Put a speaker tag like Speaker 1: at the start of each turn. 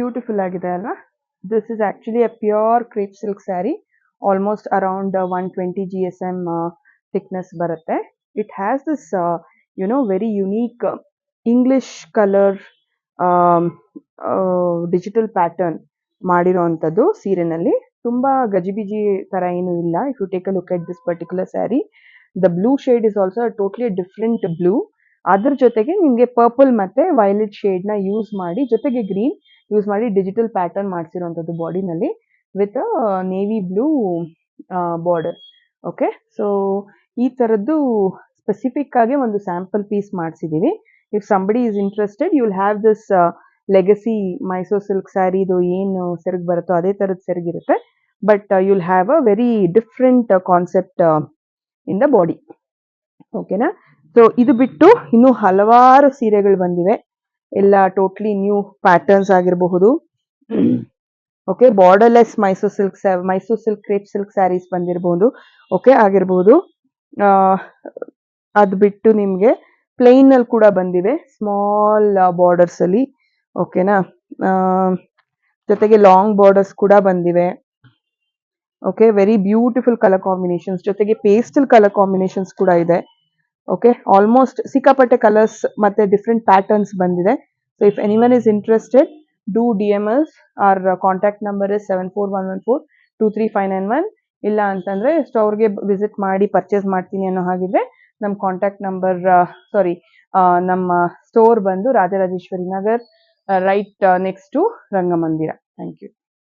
Speaker 1: Beautiful ಆಗಿದೆ ಅಲ್ವಾ? This is actually a pure crepe silk sari, almost around 120 GSM thickness ಬರುತ್ತೆ. It has this very unique English colour digital pattern ಮಾಡಿರೋವಂಥದ್ದು ಸೀರೆನಲ್ಲಿ. ತುಂಬಾ ಗಜಿಬಿಜಿ ತರ ಏನು ಇಲ್ಲ. If you take a look at this particular sari, the blue shade is also totally different blue. ಅದ್ರ ಜೊತೆಗೆ ನಿಮಗೆ ಪರ್ಪಲ್ ಮತ್ತೆ ವೈಲೆಟ್ ಶೇಡ್ ನ ಯೂಸ್ ಮಾಡಿ, ಜೊತೆಗೆ ಗ್ರೀನ್ ಯೂಸ್ ಮಾಡಿ ಡಿಜಿಟಲ್ ಪ್ಯಾಟರ್ನ್ ಮಾಡಿಸಿರುವಂತದ್ದು ಬಾಡಿನಲ್ಲಿ with navy blue border. Okay, so ಈ ತರದ್ದು ಸ್ಪೆಸಿಫಿಕ್ ಆಗಿ ಒಂದು ಸ್ಯಾಂಪಲ್ ಪೀಸ್ ಮಾಡಿಸಿದೀವಿ. If somebody is interested, you will have this legacy Mysore silk ಸ್ಯಾರಿದು ಏನು ಸೆರಗ್ ಬರುತ್ತೋ ಅದೇ ತರದ ಸೆರಗಿರುತ್ತೆ, but you will have a very different concept in the body. ಓಕೆನಾ? ಸೊ ಇದು ಬಿಟ್ಟು ಇನ್ನು ಹಲವಾರು ಸೀರೆಗಳು ಬಂದಿವೆ, ಎಲ್ಲ ಟೋಟ್ಲಿ ನ್ಯೂ ಪ್ಯಾಟರ್ನ್ಸ್ ಆಗಿರಬಹುದು. Okay, borderless Mysore silk crepe silk saris ಬಂದಿರಬಹುದು. ಓಕೆ ಆಗಿರಬಹುದು. ಅದು ಬಿಟ್ಟು ನಿಮಗೆ ಪ್ಲೇನ್ ಅಲ್ಲಿ ಕೂಡ ಬಂದಿವೆ, ಸ್ಮಾಲ್ ಬಾರ್ಡರ್ಸ್ ಅಲ್ಲಿ. ಓಕೆನಾ? ಜೊತೆಗೆ ಲಾಂಗ್ ಬಾರ್ಡರ್ಸ್ ಕೂಡ ಬಂದಿವೆ. Okay, very beautiful colour combinations, ಜೊತೆಗೆ ಪೇಸ್ಟಲ್ ಕಲರ್ ಕಾಂಬಿನೇಷನ್ಸ್ ಕೂಡ ಇದೆ. ಓಕೆ, ಆಲ್ಮೋಸ್ಟ್ ಸಿಕ್ಕಾಪಟ್ಟೆ ಕಲರ್ಸ್ ಮತ್ತೆ ಡಿಫ್ರೆಂಟ್ ಪ್ಯಾಟರ್ನ್ಸ್ ಬಂದಿದೆ. So if anyone is interested, do DM us. our contact number is 7411423591. ಇಲ್ಲ ಅಂತಂದ್ರೆ ಸ್ಟೋರ್ಗೆ ವಿಸಿಟ್ ಮಾಡಿ ಪರ್ಚೇಸ್ ಮಾಡ್ತೀನಿ ಅನ್ನೋ ಹಾಗಿದ್ರೆ ನಮ್ಮ ಕಾಂಟ್ಯಾಕ್ಟ್ ನಂಬರ್ ನಮ್ಮ ಸ್ಟೋರ್ ಬಂದು Rajarajeshwari Nagar, right next to Rangamandira. Thank you.